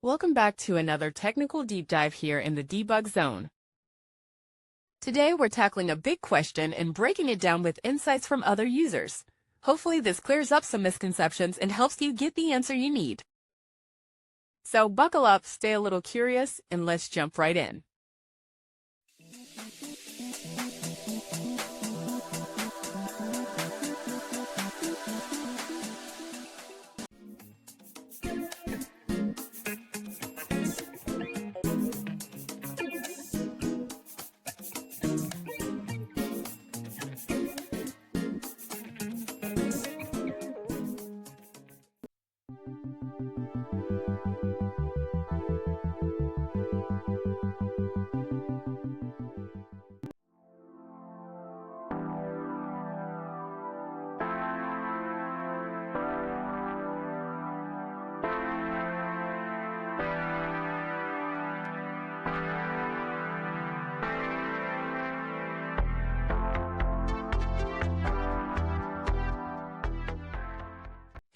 Welcome back to another technical deep dive here in the debug zone. Today we're tackling a big question and breaking it down with insights from other users. Hopefully this clears up some misconceptions and helps you get the answer you need. So buckle up, stay a little curious, and let's jump right in.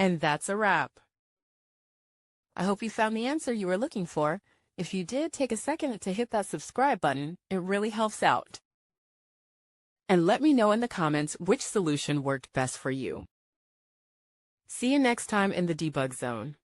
And that's a wrap. I hope you found the answer you were looking for. If you did, take a second to hit that subscribe button. It really helps out. And let me know in the comments which solution worked best for you. See you next time in the debug zone.